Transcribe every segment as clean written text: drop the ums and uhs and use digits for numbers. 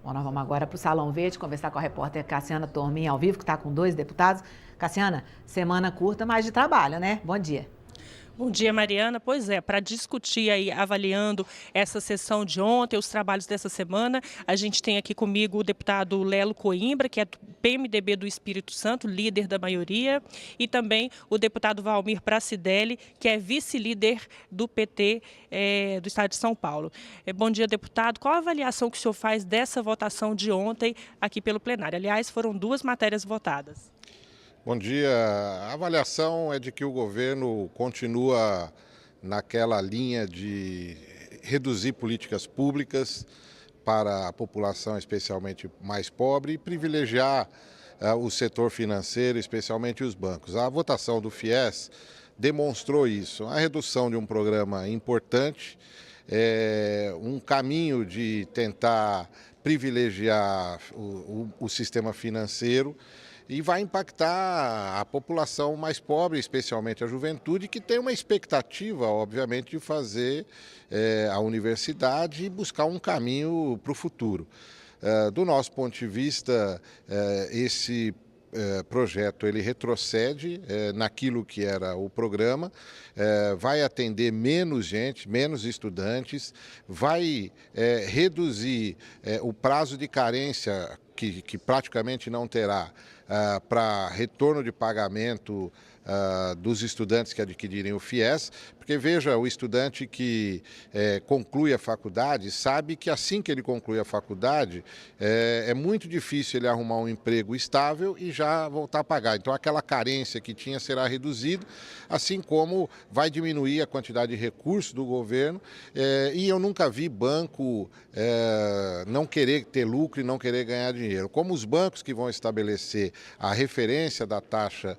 Bom, nós vamos agora para o Salão Verde conversar com a repórter Cassiana Tormin ao vivo, que está com 2 deputados. Cassiana, semana curta, mas de trabalho, né? Bom dia. Bom dia, Mariana. Pois é, para discutir aí, avaliando essa sessão de ontem, os trabalhos dessa semana, a gente tem aqui comigo o deputado Lelo Coimbra, que é do PMDB do Espírito Santo, líder da maioria, e também o deputado Valmir Pracidelli, que é vice-líder do PT do Estado de São Paulo. Bom dia, deputado. Qual a avaliação que o senhor faz dessa votação de ontem aqui pelo plenário? Aliás, foram 2 matérias votadas. Bom dia. A avaliação é de que o governo continua naquela linha de reduzir políticas públicas para a população especialmente mais pobre e privilegiar o setor financeiro, especialmente os bancos. A votação do FIES demonstrou isso, a redução de um programa importante, um caminho de tentar privilegiar o sistema financeiro e vai impactar a população mais pobre, especialmente a juventude, que tem uma expectativa, obviamente, de fazer a universidade e buscar um caminho para o futuro. Do nosso ponto de vista, esse projeto ele retrocede naquilo que era o programa, vai atender menos gente, menos estudantes, vai reduzir o prazo de carência que praticamente não terá para retorno de pagamento dos estudantes que adquirirem o FIES, porque veja, o estudante que conclui a faculdade sabe que assim que ele conclui a faculdade é muito difícil ele arrumar um emprego estável e já voltar a pagar. Então aquela carência que tinha será reduzida, assim como vai diminuir a quantidade de recursos do governo e eu nunca vi banco não querer ter lucro e não querer ganhar dinheiro. Como os bancos que vão estabelecer a referência da taxa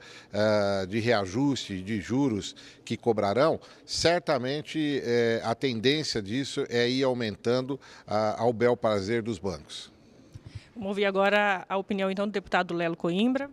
de reajuste de juros que cobrarão, certamente a tendência disso é ir aumentando ao bel prazer dos bancos. Vamos ouvir agora a opinião então do deputado Lelo Coimbra.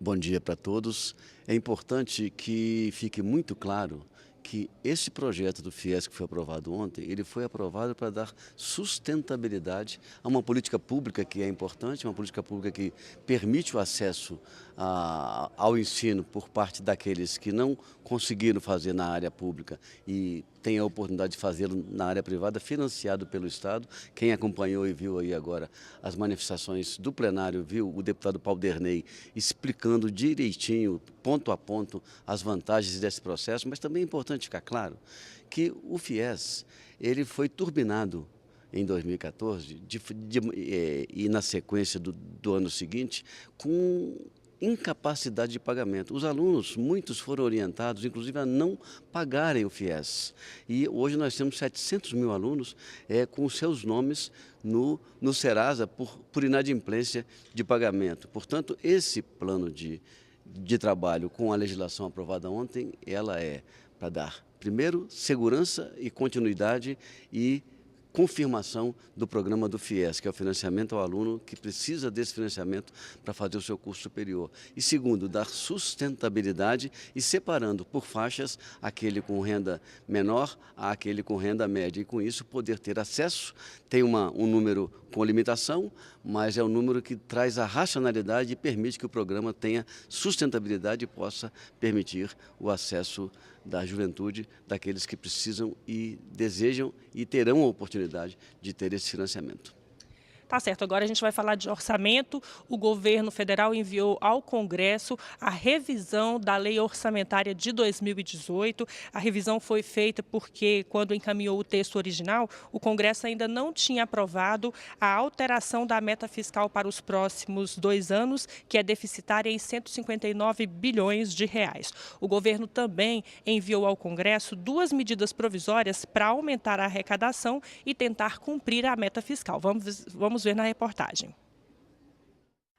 Bom dia para todos. É importante que fique muito claro que esse projeto do FIES que foi aprovado ontem, ele foi aprovado para dar sustentabilidade a uma política pública que é importante, uma política pública que permite o acesso ao ensino por parte daqueles que não conseguiram fazer na área pública e tem a oportunidade de fazê-lo na área privada, financiado pelo Estado. Quem acompanhou e viu aí agora as manifestações do plenário, viu o deputado Paulo Derney explicando direitinho, ponto a ponto, as vantagens desse processo, mas também é importante ficar claro que o FIES ele foi turbinado em 2014 e na sequência do ano seguinte com incapacidade de pagamento. Os alunos, muitos foram orientados, inclusive, a não pagarem o FIES. E hoje nós temos 700 mil alunos com os seus nomes no Serasa por inadimplência de pagamento. Portanto, esse plano de trabalho com a legislação aprovada ontem, ela é para dar, primeiro, segurança e continuidade e confirmação do programa do FIES, que é o financiamento ao aluno que precisa desse financiamento para fazer o seu curso superior. E segundo, dar sustentabilidade e separando por faixas aquele com renda menor àquele com renda média. E com isso poder ter acesso, tem um número com limitação, mas é um número que traz a racionalidade e permite que o programa tenha sustentabilidade e possa permitir o acesso da juventude, daqueles que precisam e desejam e terão a oportunidade de ter esse financiamento. Tá certo, agora a gente vai falar de orçamento. O governo federal enviou ao Congresso a revisão da lei orçamentária de 2018. A revisão foi feita porque, quando encaminhou o texto original, o Congresso ainda não tinha aprovado a alteração da meta fiscal para os próximos 2 anos, que é deficitária em 159 bilhões de reais. O governo também enviou ao Congresso 2 medidas provisórias para aumentar a arrecadação e tentar cumprir a meta fiscal. Vamos ver na reportagem.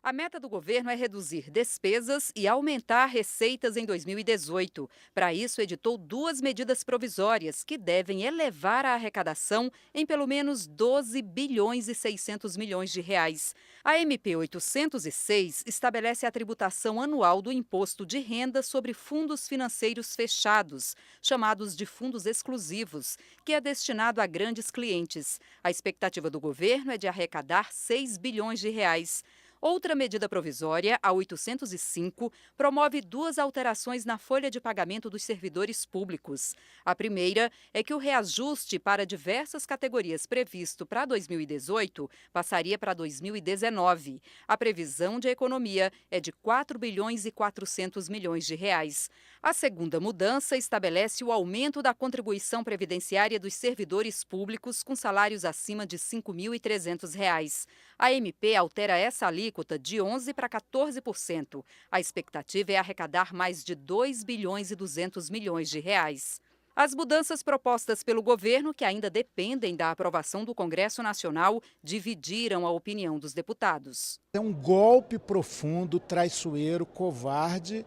A meta do governo é reduzir despesas e aumentar receitas em 2018. Para isso, editou 2 medidas provisórias que devem elevar a arrecadação em pelo menos 12 bilhões e 600 milhões de reais. A MP 806 estabelece a tributação anual do imposto de renda sobre fundos financeiros fechados, chamados de fundos exclusivos, que é destinado a grandes clientes. A expectativa do governo é de arrecadar 6 bilhões de reais. Outra medida provisória, a 805, promove 2 alterações na folha de pagamento dos servidores públicos. A primeira é que o reajuste para diversas categorias previsto para 2018 passaria para 2019. A previsão de economia é de 4 bilhões e 400 milhões de reais. A segunda mudança estabelece o aumento da contribuição previdenciária dos servidores públicos com salários acima de R$ 5.300. A MP altera essa alíquota de 11% para 14%. A expectativa é arrecadar mais de 2 bilhões e 200 milhões de reais. As mudanças propostas pelo governo, que ainda dependem da aprovação do Congresso Nacional, dividiram a opinião dos deputados. É um golpe profundo, traiçoeiro, covarde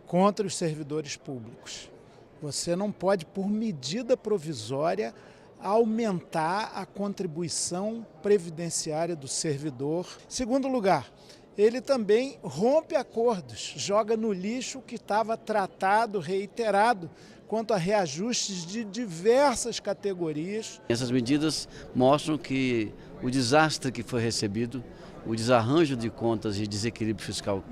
contra os servidores públicos. Você não pode, por medida provisória, aumentar a contribuição previdenciária do servidor. Segundo lugar, ele também rompe acordos, joga no lixo o que estava tratado, reiterado, quanto a reajustes de diversas categorias. Essas medidas mostram que o desastre que foi recebido, o desarranjo de contas e desequilíbrio fiscal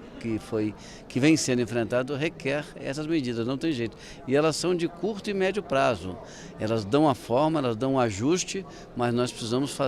que vem sendo enfrentado requer essas medidas, não tem jeito. E elas são de curto e médio prazo. Elas dão a forma, elas dão um ajuste, mas nós precisamos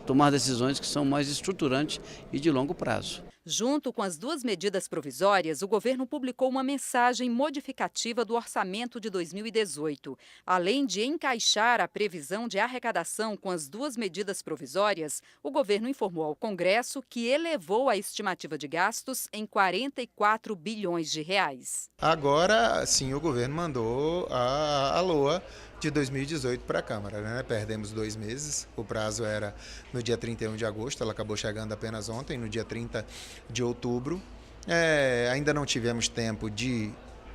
tomar decisões que são mais estruturantes e de longo prazo. Junto com as 2 medidas provisórias, o governo publicou uma mensagem modificativa do orçamento de 2018. Além de encaixar a previsão de arrecadação com as 2 medidas provisórias, o governo informou ao Congresso que elevou a estimativa de gastos em 44 bilhões de reais. Agora, sim, o governo mandou a LOA de 2018 para a Câmara, né? Perdemos 2 meses, o prazo era no dia 31 de agosto, ela acabou chegando apenas ontem, no dia 30 de outubro. Ainda não tivemos tempo de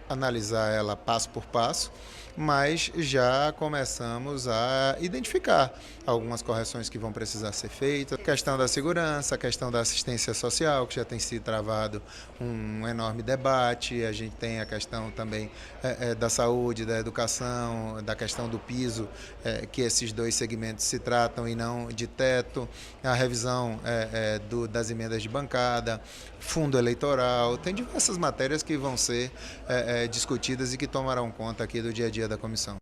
analisar ela passo por passo, mas já começamos a identificar algumas correções que vão precisar ser feitas. A questão da segurança, a questão da assistência social, que já tem sido travado um enorme debate. A gente tem a questão também da saúde, da educação, da questão do piso, que esses 2 segmentos se tratam e não de teto. A revisão das emendas de bancada, fundo eleitoral. Tem diversas matérias que vão ser discutidas e que tomarão conta aqui do dia a dia da comissão.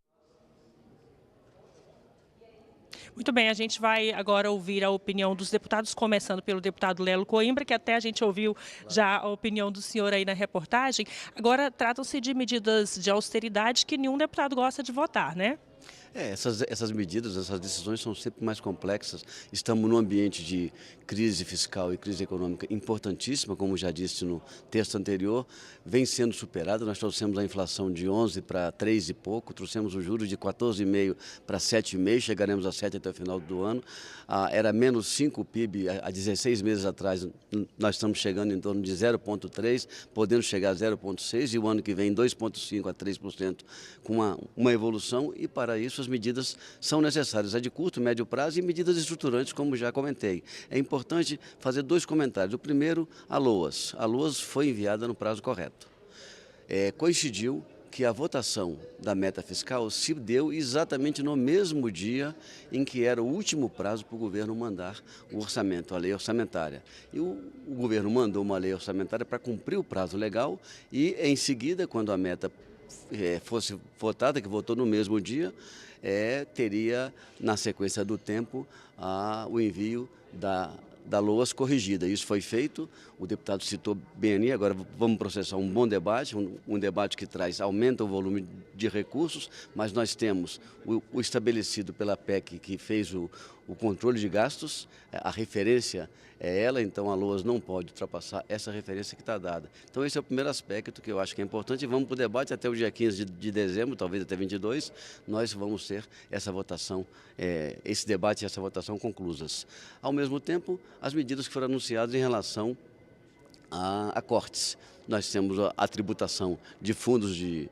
Muito bem, a gente vai agora ouvir a opinião dos deputados, começando pelo deputado Lelo Coimbra, que até a gente ouviu já a opinião do senhor aí na reportagem. Agora, tratam-se de medidas de austeridade que nenhum deputado gosta de votar, né? Essas medidas, essas decisões são sempre mais complexas. Estamos num ambiente de crise fiscal e crise econômica importantíssima, como já disse no texto anterior, vem sendo superada. Nós trouxemos a inflação de 11 para 3 e pouco, trouxemos os juros de 14,5 para 7,5, chegaremos a 7 até o final do ano. Era menos 5 o PIB há 16 meses atrás, nós estamos chegando em torno de 0,3, podendo chegar a 0,6 e o ano que vem 2,5 a 3% com uma evolução, e para isso as medidas são necessárias, a de curto, médio prazo e medidas estruturantes, como já comentei. É importante fazer 2 comentários. O primeiro, a LOAS. A LOAS foi enviada no prazo correto. Coincidiu que a votação da meta fiscal se deu exatamente no mesmo dia em que era o último prazo para o governo mandar o orçamento, a lei orçamentária. E o governo mandou uma lei orçamentária para cumprir o prazo legal e, em seguida, quando a meta fosse votada, que votou no mesmo dia, teria, na sequência do tempo, o envio da LOAS corrigida. Isso foi feito, o deputado citou bem ali, agora vamos processar um bom debate, um debate que aumenta o volume de recursos, mas nós temos o estabelecido pela PEC, que fez o controle de gastos, a referência é ela, então a LOAS não pode ultrapassar essa referência que está dada. Então esse é o primeiro aspecto que eu acho que é importante, e vamos para o debate até o dia 15 de dezembro, talvez até 22, nós vamos ter essa votação, esse debate e essa votação conclusas. Ao mesmo tempo, as medidas que foram anunciadas em relação a cortes. Nós temos a tributação de fundos de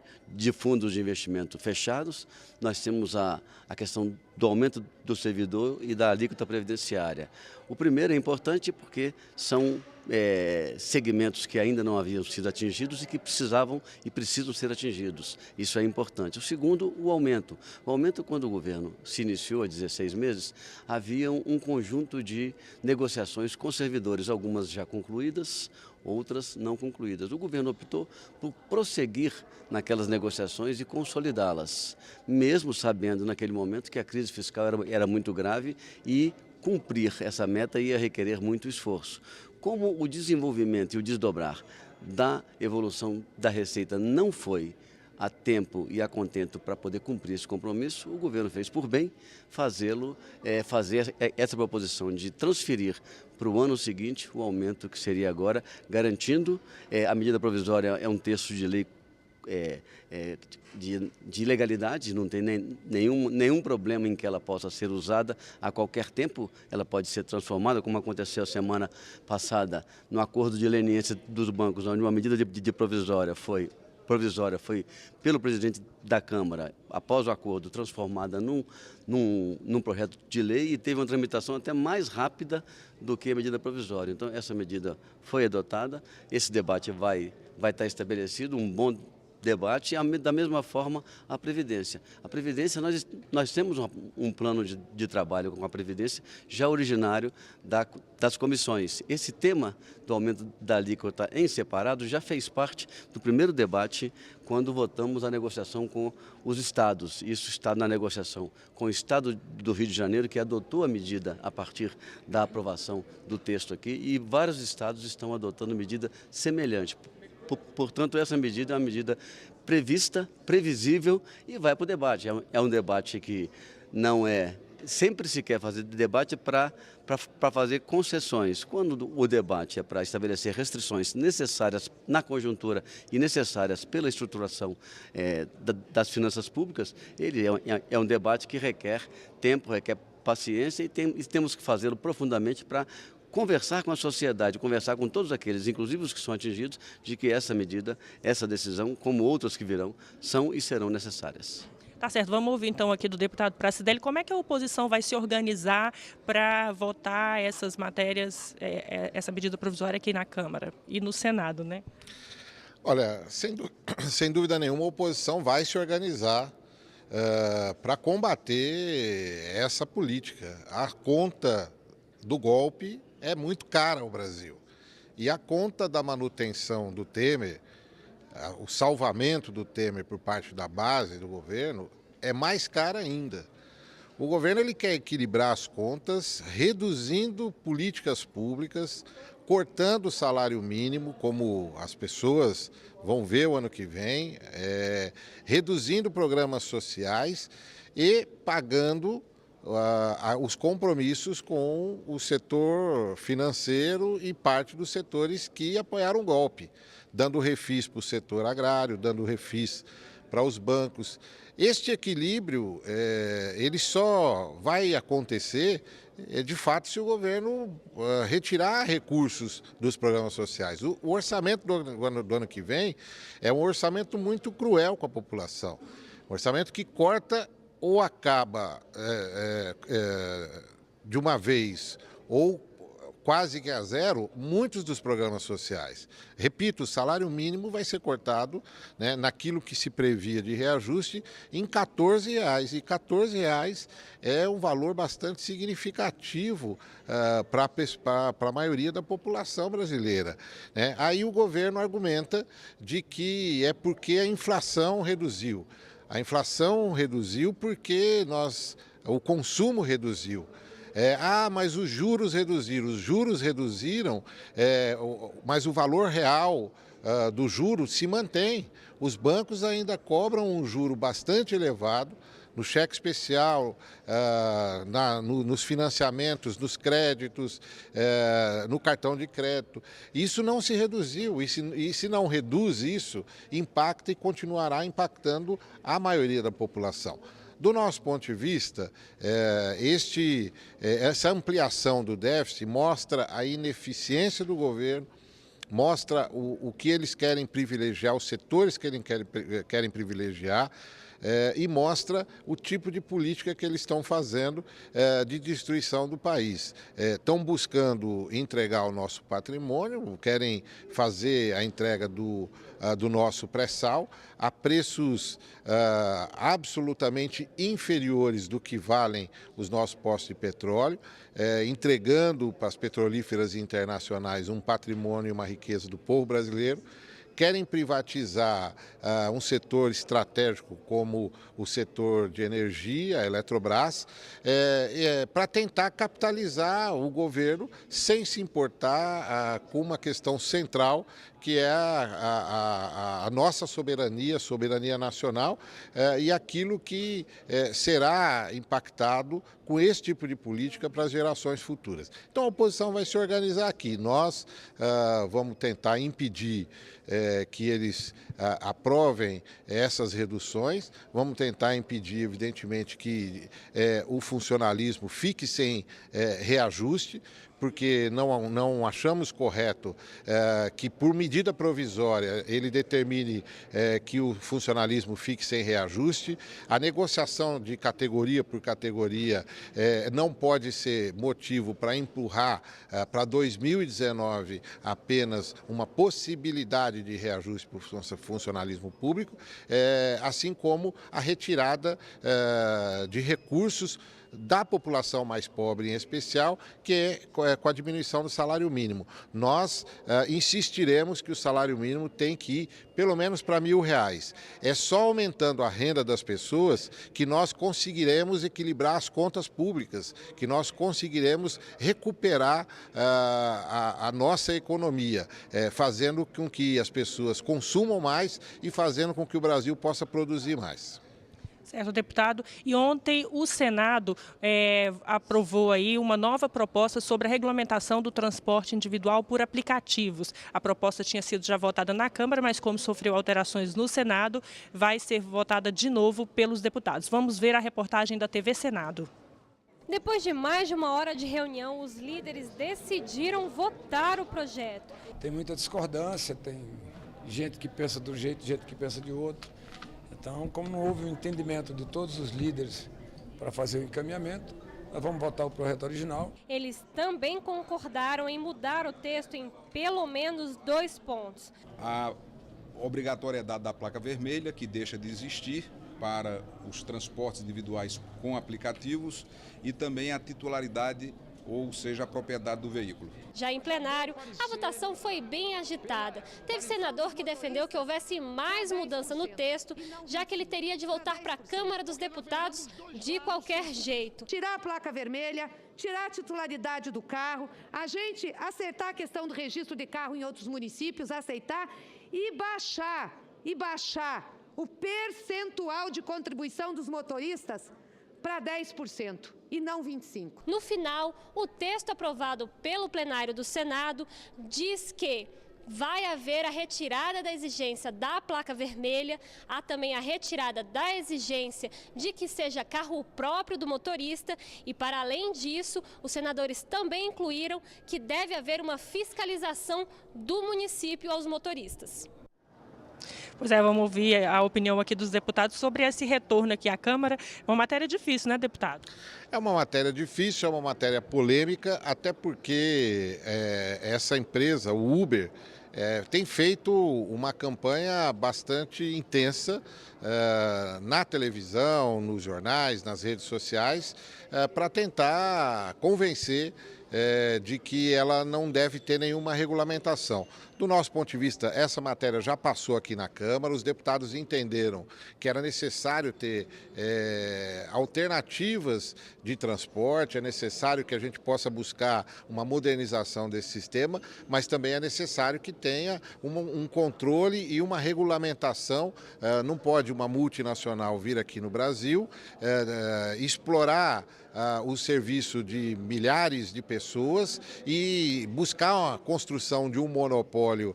investimento fechados, nós temos a questão do aumento do servidor e da alíquota previdenciária. O primeiro é importante porque são segmentos que ainda não haviam sido atingidos e que precisavam e precisam ser atingidos. Isso é importante. O segundo, o aumento. O aumento, quando o governo se iniciou há 16 meses, havia um conjunto de negociações com servidores, algumas já concluídas, outras não concluídas. O governo optou por prosseguir naquelas negociações e consolidá-las, mesmo sabendo naquele momento que a crise fiscal era muito grave e cumprir essa meta ia requerer muito esforço. Como o desenvolvimento e o desdobrar da evolução da receita não foi a tempo e a contento para poder cumprir esse compromisso, o governo fez por bem fazer essa proposição de transferir para o ano seguinte o aumento que seria agora, garantindo, a medida provisória é um texto de lei de legalidade, não tem nenhum problema em que ela possa ser usada a qualquer tempo, ela pode ser transformada, como aconteceu a semana passada no acordo de leniência dos bancos, onde uma medida de provisória foi pelo presidente da Câmara, após o acordo, transformada num projeto de lei e teve uma tramitação até mais rápida do que a medida provisória. Então, essa medida foi adotada, esse debate vai estar estabelecido, um bom debate, e da mesma forma a Previdência. A Previdência, nós temos um plano de trabalho com a Previdência já originário das comissões. Esse tema do aumento da alíquota em separado já fez parte do primeiro debate quando votamos a negociação com os estados. Isso está na negociação com o estado do Rio de Janeiro, que adotou a medida a partir da aprovação do texto aqui, e vários estados estão adotando medida semelhante. Portanto, essa medida é uma medida prevista, previsível e vai para o debate. É um debate que não é... Sempre se quer fazer debate para fazer concessões. Quando o debate é para estabelecer restrições necessárias na conjuntura e necessárias pela estruturação das finanças públicas, ele é um debate que requer tempo, requer paciência e temos que fazê-lo profundamente para conversar com a sociedade, conversar com todos aqueles, inclusive os que são atingidos, de que essa medida, essa decisão, como outras que virão, são e serão necessárias. Tá certo, vamos ouvir então aqui do deputado Pracidelli como é que a oposição vai se organizar para votar essas matérias, essa medida provisória aqui na Câmara e no Senado, né? Olha, sem dúvida nenhuma, a oposição vai se organizar para combater essa política. A conta do golpe é muito cara ao Brasil. E a conta da manutenção do Temer, o salvamento do Temer por parte da base do governo, é mais cara ainda. O governo ele quer equilibrar as contas, reduzindo políticas públicas, cortando o salário mínimo, como as pessoas vão ver o ano que vem, reduzindo programas sociais e pagando os compromissos com o setor financeiro e parte dos setores que apoiaram o golpe, dando refis para o setor agrário, dando refis para os bancos. Este equilíbrio, ele só vai acontecer, de fato, se o governo retirar recursos dos programas sociais. O orçamento do ano que vem é um orçamento muito cruel com a população, um orçamento que corta ou acaba de uma vez ou quase que a zero muitos dos programas sociais. Repito, o salário mínimo vai ser cortado, né, naquilo que se previa de reajuste em R$ 14. E R$ 14 é um valor bastante significativo para a maioria da população brasileira, né? Aí o governo argumenta de que é porque a inflação reduziu. A inflação reduziu porque o consumo reduziu. Mas os juros reduziram. Os juros reduziram, mas o valor real do juro se mantém. Os bancos ainda cobram um juro bastante elevado no cheque especial, nos financiamentos, nos créditos, no cartão de crédito. Isso não se reduziu, e se não reduz isso, impacta e continuará impactando a maioria da população. Do nosso ponto de vista, essa ampliação do déficit mostra a ineficiência do governo, mostra o que eles querem privilegiar, os setores que eles querem privilegiar, e mostra o tipo de política que eles estão fazendo de destruição do país. Estão buscando entregar o nosso patrimônio, querem fazer a entrega do nosso pré-sal a preços absolutamente inferiores do que valem os nossos postos de petróleo, entregando para as petrolíferas internacionais um patrimônio e uma riqueza do povo brasileiro. Querem privatizar um setor estratégico como o setor de energia, a Eletrobras, para tentar capitalizar o governo sem se importar com uma questão central, que é a nossa soberania nacional, e aquilo que será impactado com esse tipo de política para as gerações futuras. Então a oposição vai se organizar aqui. Nós vamos tentar impedir que eles aprovem essas reduções, vamos tentar impedir, evidentemente, que o funcionalismo fique sem reajuste, porque não achamos correto que, por medida provisória, ele determine que o funcionalismo fique sem reajuste. A negociação de categoria por categoria não pode ser motivo para empurrar para 2019 apenas uma possibilidade de reajuste para o funcionalismo público, assim como a retirada de recursos da população mais pobre em especial, que é com a diminuição do salário mínimo. Nós insistiremos que o salário mínimo tem que ir pelo menos para R$1.000. É só aumentando a renda das pessoas que nós conseguiremos equilibrar as contas públicas, que nós conseguiremos recuperar a nossa economia, fazendo com que as pessoas consumam mais e fazendo com que o Brasil possa produzir mais. Certo, deputado. E ontem o Senado aprovou aí uma nova proposta sobre a regulamentação do transporte individual por aplicativos. A proposta tinha sido já votada na Câmara, mas como sofreu alterações no Senado, vai ser votada de novo pelos deputados. Vamos ver a reportagem da TV Senado. Depois de mais de uma hora de reunião, os líderes decidiram votar o projeto. Tem muita discordância, tem gente que pensa de um jeito, gente que pensa de outro. Então, como não houve um entendimento de todos os líderes para fazer o encaminhamento, nós vamos votar o projeto original. Eles também concordaram em mudar o texto em pelo menos 2 pontos. A obrigatoriedade da placa vermelha, que deixa de existir para os transportes individuais com aplicativos, e também a titularidade, ou seja, a propriedade do veículo. Já em plenário, a votação foi bem agitada. Teve senador que defendeu que houvesse mais mudança no texto, já que ele teria de voltar para a Câmara dos Deputados de qualquer jeito. Tirar a placa vermelha, tirar a titularidade do carro, a gente acertar a questão do registro de carro em outros municípios, aceitar e baixar o percentual de contribuição dos motoristas para 10% e não 25%. No final, o texto aprovado pelo plenário do Senado diz que vai haver a retirada da exigência da placa vermelha, há também a retirada da exigência de que seja carro próprio do motorista e, para além disso, os senadores também incluíram que deve haver uma fiscalização do município aos motoristas. Pois é, vamos ouvir a opinião aqui dos deputados sobre esse retorno aqui à Câmara. É uma matéria difícil, né, deputado? É uma matéria difícil, é uma matéria polêmica, até porque essa empresa, o Uber, tem feito uma campanha bastante intensa na televisão, nos jornais, nas redes sociais, para tentar convencer de que ela não deve ter nenhuma regulamentação. Do nosso ponto de vista, essa matéria já passou aqui na Câmara, os deputados entenderam que era necessário ter alternativas de transporte, é necessário que a gente possa buscar uma modernização desse sistema, mas também é necessário que tenha um controle e uma regulamentação. Não pode uma multinacional vir aqui no Brasil, explorar o serviço de milhares de pessoas e buscar a construção de um monopólio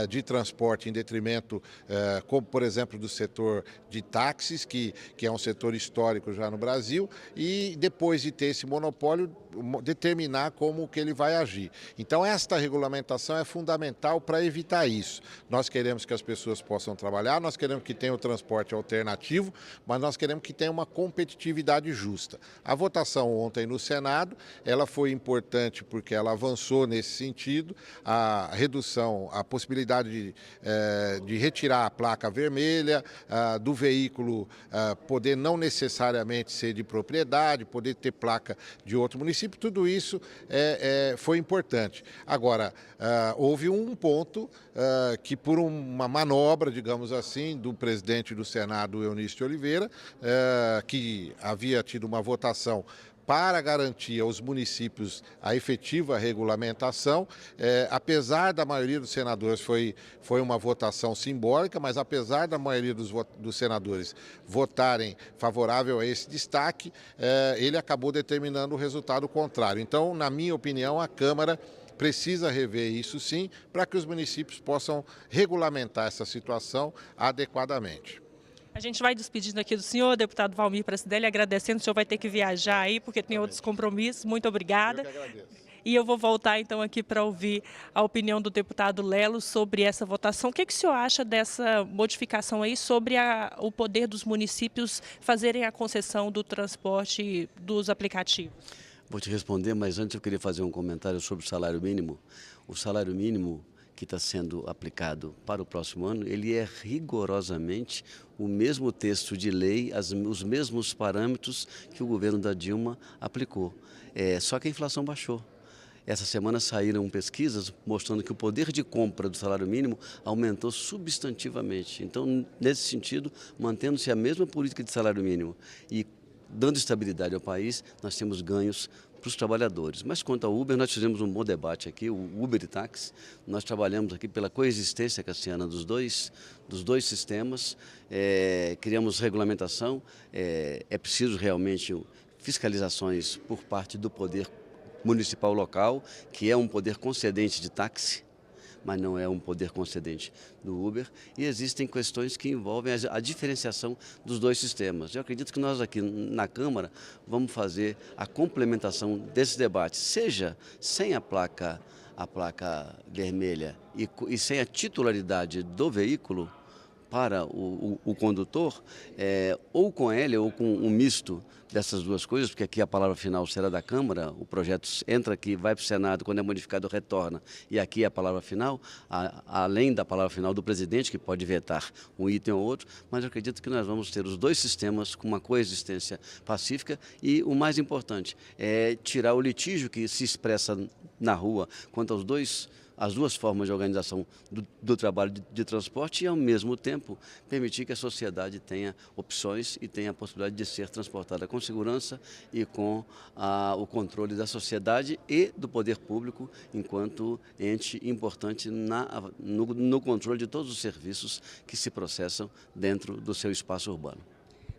de transporte em detrimento, como por exemplo do setor de táxis, que é um setor histórico já no Brasil, e depois de ter esse monopólio, determinar como que ele vai agir. Então esta regulamentação é fundamental para evitar isso. Nós queremos que as pessoas possam trabalhar, nós queremos que tenha o transporte alternativo, mas nós queremos que tenha uma competitividade justa. A votação ontem no Senado, ela foi importante porque ela avançou nesse sentido, a redução, a possibilidade de retirar a placa vermelha, do veículo poder não necessariamente ser de propriedade, poder ter placa de outro município, tudo isso foi importante. Agora, houve um ponto que por uma manobra, digamos assim, do presidente do Senado, Eunício de Oliveira, que havia tido uma votação para garantir aos municípios a efetiva regulamentação, apesar da maioria dos senadores, foi uma votação simbólica, mas apesar da maioria dos senadores votarem favorável a esse destaque, ele acabou determinando o resultado contrário. Então, na minha opinião, a Câmara precisa rever isso sim, para que os municípios possam regulamentar essa situação adequadamente. A gente vai despedindo aqui do senhor, deputado Valmir Pracidelli, agradecendo. O senhor vai ter que viajar aí, porque tem outros compromissos. Muito obrigada. Eu que agradeço. E eu vou voltar então aqui para ouvir a opinião do deputado Lelo sobre essa votação. O que o senhor acha dessa modificação aí sobre o poder dos municípios fazerem a concessão do transporte dos aplicativos? Vou te responder, mas antes eu queria fazer um comentário sobre o salário mínimo. O salário mínimo que está sendo aplicado para o próximo ano, ele é rigorosamente o mesmo texto de lei, os mesmos parâmetros que o governo da Dilma aplicou. Só que a inflação baixou. Essa semana saíram pesquisas mostrando que o poder de compra do salário mínimo aumentou substantivamente. Então, nesse sentido, mantendo-se a mesma política de salário mínimo e dando estabilidade ao país, nós temos ganhos para os trabalhadores. Mas quanto ao Uber, nós fizemos um bom debate aqui, o Uber e táxi. Nós trabalhamos aqui pela coexistência, Cassiana, dos dois sistemas, criamos regulamentação, é preciso realmente fiscalizações por parte do poder municipal local, que é um poder concedente de táxi, mas não é um poder concedente do Uber, e existem questões que envolvem a diferenciação dos dois sistemas. Eu acredito que nós aqui na Câmara vamos fazer a complementação desse debate, seja sem a placa vermelha e sem a titularidade do veículo para o condutor, ou com ele ou com um misto dessas duas coisas, porque aqui a palavra final será da Câmara, o projeto entra aqui, vai para o Senado, quando é modificado retorna, e aqui é a palavra final, além da palavra final do presidente, que pode vetar um item ou outro, mas eu acredito que nós vamos ter os dois sistemas com uma coexistência pacífica e o mais importante é tirar o litígio que se expressa na rua quanto as duas formas de organização do trabalho de transporte e, ao mesmo tempo, permitir que a sociedade tenha opções e tenha a possibilidade de ser transportada com segurança e com o controle da sociedade e do poder público enquanto ente importante no controle de todos os serviços que se processam dentro do seu espaço urbano.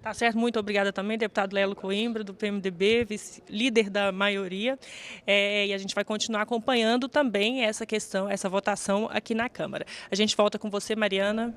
Tá certo, muito obrigada também, deputado Lelo Coimbra, do PMDB, líder da maioria, e a gente vai continuar acompanhando também essa questão, essa votação aqui na Câmara. A gente volta com você, Mariana.